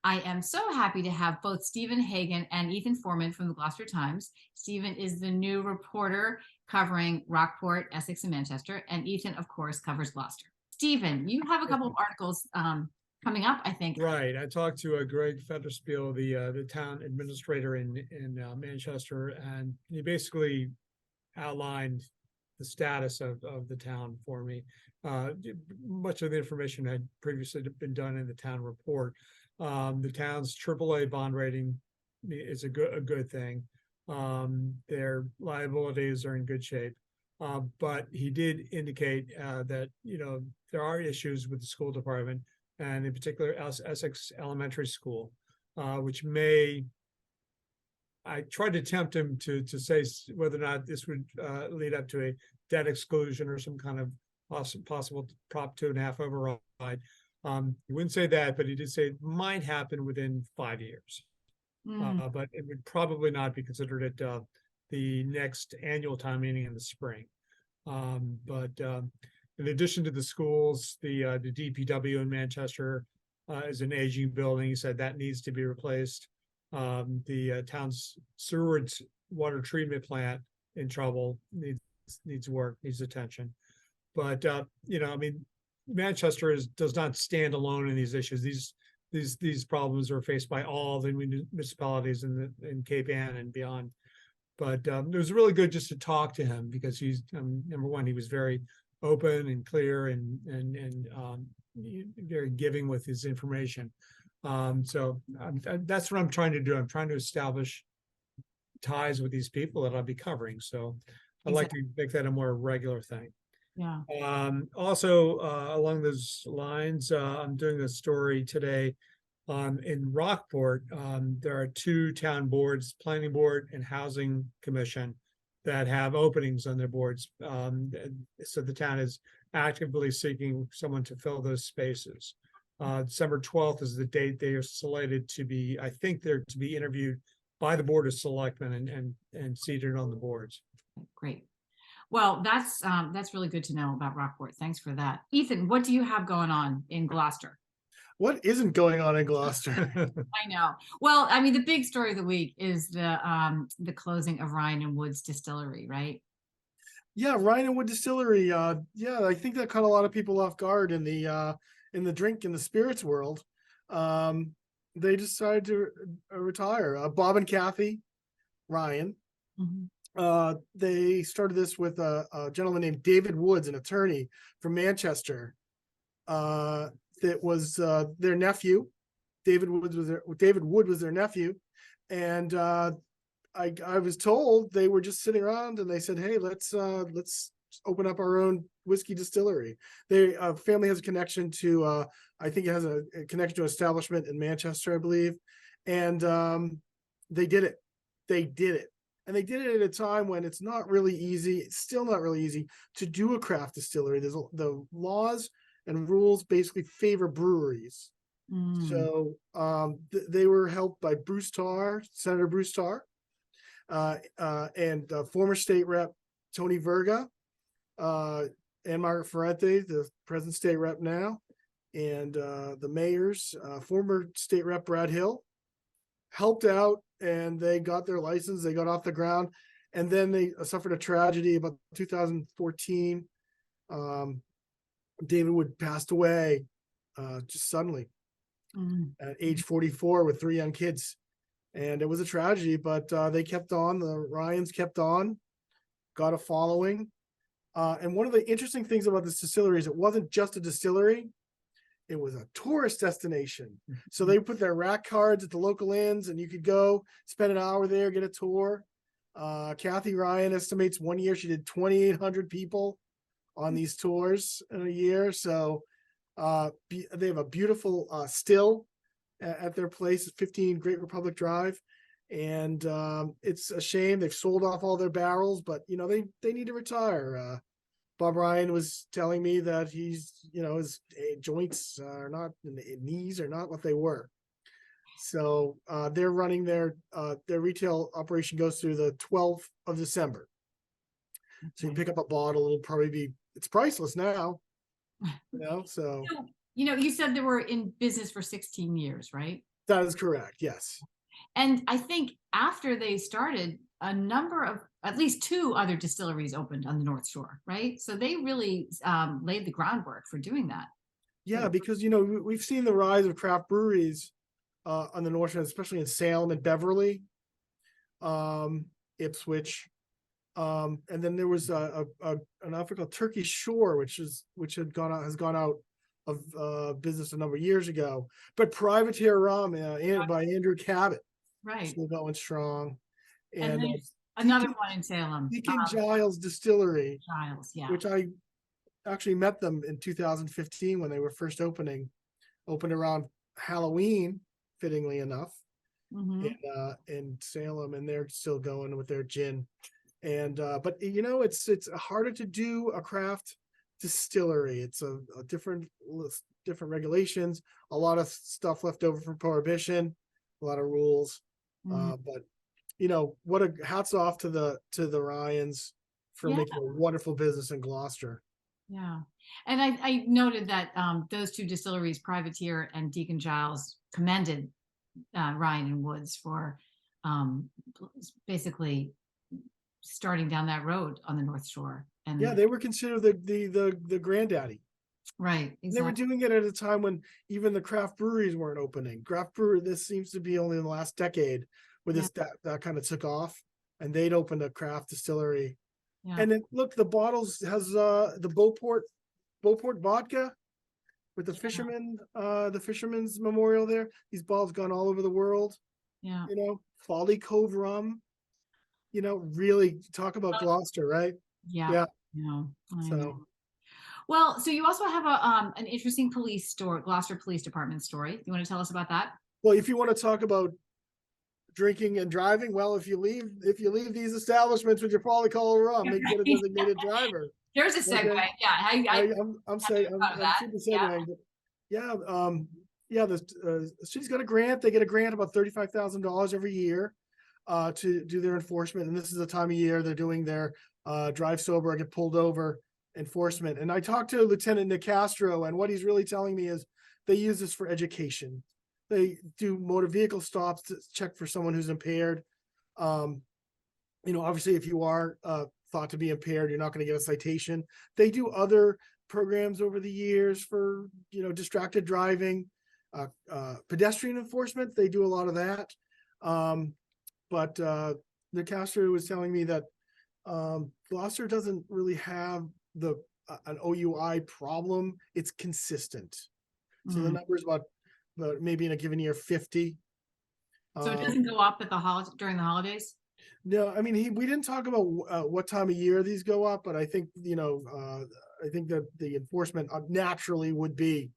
I am so happy to have both Stephen Hagan and Ethan Forman from the Gloucester Times. Stephen is the new reporter covering Rockport, Essex, and Manchester, and Ethan, of course, covers Gloucester. Stephen, you have a couple of articles coming up, I think. Right. I talked to Greg Fetterspiel, the town administrator in Manchester, and he basically outlined the status of the town for me. Much of the information had previously been done in the town report. The town's AAA bond rating is a good thing. Their liabilities are in good shape. But he did indicate that, there are issues with the school department, and in particular Essex Elementary School, which I tried to tempt him to say whether or not this would lead up to a debt exclusion or some kind of possible Prop 2.5 override. He wouldn't say that, but he did say it might happen within 5 years. But it would probably not be considered at the next annual town meeting in the spring. But in addition to the schools, the DPW in Manchester is an aging building. He said that needs to be replaced. The town's sewage water treatment plant in trouble, needs work, needs attention. But Manchester does not stand alone in these issues. These problems are faced by all the municipalities in Cape Ann and beyond. But it was really good just to talk to him, because he's number one, he was very open and clear and very giving with his information. So that's what I'm trying to do. I'm trying to establish ties with these people that I'll be covering. So I'd like to make that a more regular thing. Yeah. Also, along those lines, I'm doing a story today in Rockport. There are two town boards, Planning Board and Housing Commission, that have openings on their boards. So the town is actively seeking someone to fill those spaces. December 12th is the date they are slated to be, I think they're to be interviewed by the Board of Selectmen and seated on the boards. Great. Well, that's really good to know about Rockport. Thanks for that. Ethan, what do you have going on in Gloucester? What isn't going on in Gloucester? I know. Well, I mean, the big story of the week is the closing of Ryan Wood's Distillery, right? Yeah, Ryan Wood Distillery. Yeah, I think that caught a lot of people off guard in the drink and the spirits world. They decided to retire. Bob and Kathy Ryan. Mm-hmm. They started this with a gentleman named David Woods, an attorney from Manchester. That was their nephew. David Wood was their nephew, and I was told they were just sitting around and they said, "Hey, let's open up our own whiskey distillery." Their family has a connection to, I think it has a connection to an establishment in Manchester, I believe, and they did it. And they did it at a time when it's not really easy. It's still not really easy to do a craft distillery. The laws and rules basically favor breweries. So they were helped by Senator Bruce Tarr, and former state rep Tony Verga, and Margaret Ferrante, the present state rep now, and the mayor's former state rep Brad Hill helped out, and they got their license. They got off the ground, and then they suffered a tragedy about 2014. David Wood passed away just suddenly at age 44 with 3 young kids. And it was a tragedy, but they kept on. The Ryans kept on, got a following. And one of the interesting things about this distillery is it wasn't just a distillery. It was a tourist destination. So they put their rack cards at the local inns, and you could go spend an hour there, get a tour. Kathy Ryan estimates one year she did 2,800 people on these tours in a year. So they have a beautiful still at their place, 15 Great Republic Drive. And it's a shame they've sold off all their barrels, but they need to retire. Bob Ryan was telling me that his joints are not, knees are not what they were. So they're running their retail operation goes through the 12th of December. Okay. So you pick up a bottle, it'll probably it's priceless now. So you said they were in business for 16 years, right? That is correct. Yes. And I think after they started, a number of, at least 2 other distilleries opened on the North Shore, right? So they really laid the groundwork for doing that. Yeah, because we've seen the rise of craft breweries on the North End, especially in Salem and Beverly, Ipswich, and then there was an outfit called Turkey Shore, which has gone out of business a number of years ago. But Privateer Rum by Andrew Cabot, Right. still going strong. And And there's another one in Salem. Deacon Giles Distillery, Giles, yeah. which I actually met them in 2015 when they were first opened around Halloween, fittingly enough, in Salem, and they're still going with their gin. And but it's harder to do a craft distillery. It's a different regulations, a lot of stuff left over from Prohibition, a lot of rules. But what a hats off to the Ryans for making a wonderful business in Gloucester. Yeah. And I noted that those 2 distilleries, Privateer and Deacon Giles, commended Ryan and Woods for basically starting down that road on the North Shore. And yeah, they were considered the granddaddy. Right. Exactly. They were doing it at a time when even the craft breweries weren't opening. Craft brewery, this seems to be only in the last decade where that kind of took off, and they'd opened a craft distillery. Yeah. And then look, the bottles has the Beauport vodka with the fisherman's memorial there. These bottles gone all over the world. Yeah. Folly Cove rum. Really talk about Gloucester, right? Yeah. Yeah. I know. Well, so you also have an interesting Gloucester Police Department story. You want to tell us about that? Well, if you want to talk about drinking and driving, well, if you leave these establishments with your polycolor rum, they get a designated driver. There's a segue. Okay. Yeah, I'm saying I'm super segueing, but yeah, the city's got a grant. They get a grant about $35,000 every year to do their enforcement, and this is the time of year they're doing their drive sober, get pulled over enforcement. And I talked to Lieutenant Nick Castro, and what he's really telling me is they use this for education. They do motor vehicle stops to check for someone who's impaired. Obviously, if you are thought to be impaired, you're not going to get a citation. They do other programs over the years for distracted driving, pedestrian enforcement. They do a lot of that. But Nick Castro was telling me that Gloucester doesn't really have an OUI problem. It's consistent. So the number is about maybe in a given year 50. So it doesn't go up at during the holidays? No, I mean we didn't talk about what time of year these go up, but I think I think that the enforcement naturally would be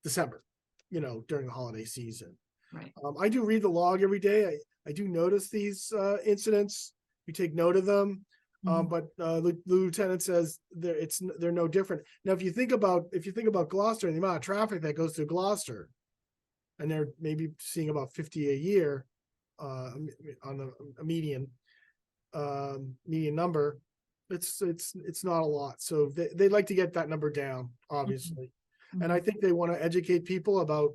December, during the holiday season. Right. I do read the log every day. I do notice these incidents. We take note of them. But the lieutenant says they're no different. Now, if you think about Gloucester and the amount of traffic that goes through Gloucester, and they're maybe seeing about 50 a year on a median number, it's not a lot. So they like to get that number down, obviously. And I think they want to educate people about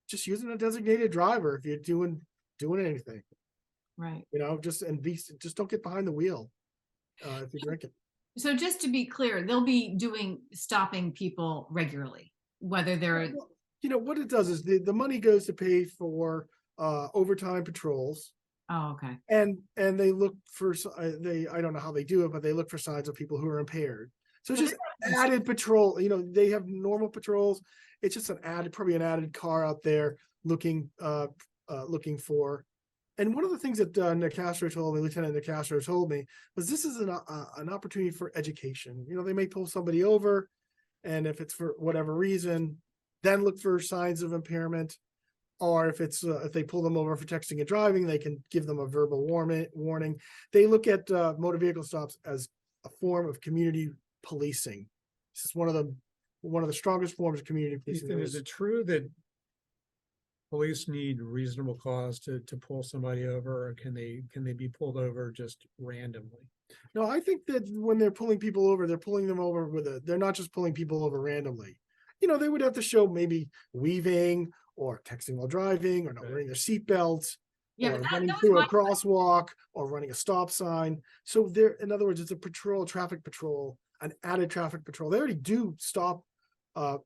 just using a designated driver if you're doing anything. Right. Just don't get behind the wheel. If you're drinking. So just to be clear, they'll be stopping people regularly, whether they're. What it does is the money goes to pay for overtime patrols. Oh, okay. And they look for I don't know how they do it, but they look for signs of people who are impaired. So it's just added patrol. They have normal patrols. It's just probably an added car out there looking for. And one of the things that Lieutenant Nick Castro told me was this is an opportunity for education. They may pull somebody over, and if it's for whatever reason, then look for signs of impairment. Or if they pull them over for texting and driving, they can give them a verbal warning. They look at motor vehicle stops as a form of community policing. This is one of the strongest forms of community policing. Ethan, is it true that police need reasonable cause to pull somebody over, or can they be pulled over just randomly? No, I think that when they're pulling people over, they're pulling them over they're not just pulling people over randomly. They would have to show maybe weaving or texting while driving, or not wearing their seatbelts, Yeah, or but running that was through my a crosswalk, or running a stop sign. So there, in other words, it's a traffic patrol, an added traffic patrol. They already do stop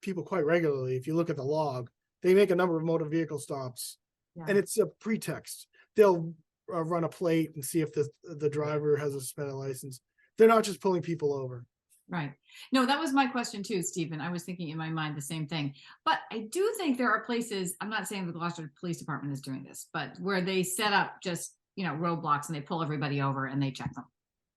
people quite regularly. If you look at the log, they make a number of motor vehicle stops, Yeah. and it's a pretext. They'll run a plate and see if the driver has a suspended license. They're not just pulling people over. Right. No, that was my question too, Stephen. I was thinking in my mind the same thing. But I do think there are places, I'm not saying the Gloucester Police Department is doing this, but where they set up just, roadblocks and they pull everybody over and they check them.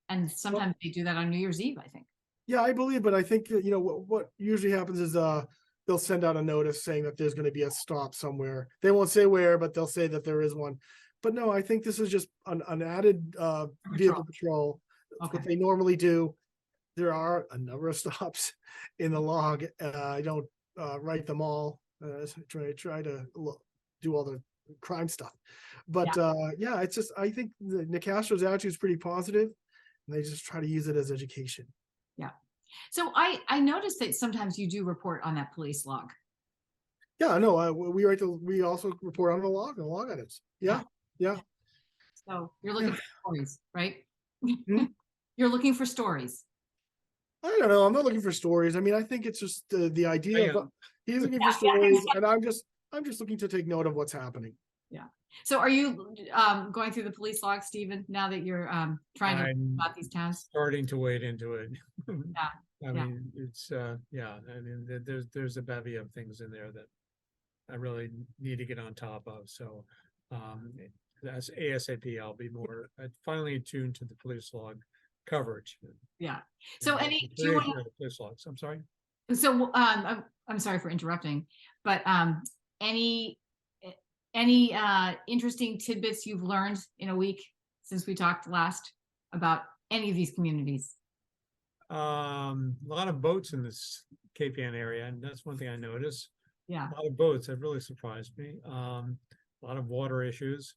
And sometimes they do that on New Year's Eve, I think. Yeah, I believe, but I think that, what usually happens is they'll send out a notice saying that there's going to be a stop somewhere. They won't say where, but they'll say that there is one. But no, I think this is just an added vehicle patrol. That's Okay. what they normally do. There are a number of stops in the log. I don't write them all. Try to do all the crime stuff. But yeah, it's just, I think the Nicastro's attitude is pretty positive, and they just try to use it as education. Yeah. So I noticed that sometimes you do report on that police log. Yeah, no, we also report on the log items. Yeah. So you're looking for stories, right? Hmm? You're looking for stories. I don't know. I'm not looking for stories. I mean, I think it's just the idea of he's looking for stories, and I'm just looking to take note of what's happening. Yeah. So are you going through the police log, Stephen, now that you're trying to learn about these towns? Starting to wade into it. Yeah. I mean, it's I mean, there's a bevy of things in there that I really need to get on top of. So as ASAP, I'll be more finally attuned to the police log coverage. Yeah. So do you want to, police logs? I'm sorry. so I'm sorry for interrupting, but any interesting tidbits you've learned in a week since we talked last about any of these communities? A lot of boats in this Cape Ann area, and that's one thing I noticed. Yeah. A lot of boats have really surprised me. A lot of water issues.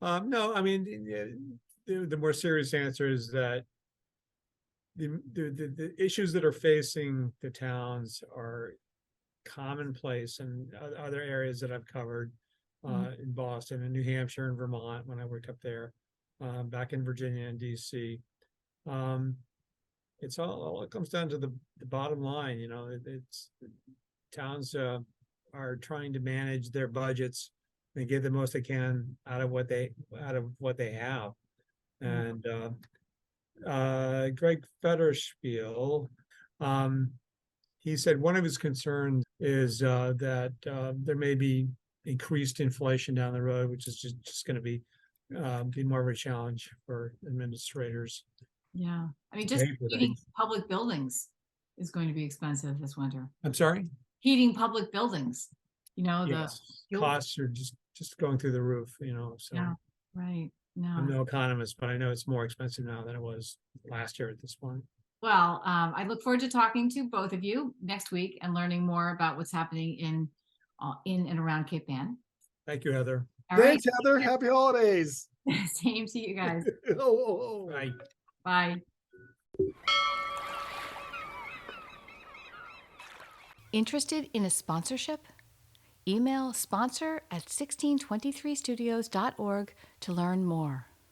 No, I mean, the more serious answer is that the issues that are facing the towns are commonplace in other areas that I've covered in Boston and New Hampshire and Vermont when I worked up there, back in Virginia and DC. It's all it comes down to the bottom line. It's towns are trying to manage their budgets and get the most they can out of what they have. And Greg Federspiel, he said one of his concerns is that there may be increased inflation down the road, which is just going to be more of a challenge for administrators. Yeah. I mean, just heating public buildings is going to be expensive this winter. I'm sorry? Heating public buildings, Yes. the Costs are just going through the roof, so. Yeah, right. No. I'm no economist, but I know it's more expensive now than it was last year at this point. Well, I look forward to talking to both of you next week and learning more about what's happening in and around Cape Ann. Thank you, Heather. Thanks, Heather. Happy holidays. Same to you guys. Bye. Bye. Interested in a sponsorship? Email sponsor@1623studios.org to learn more.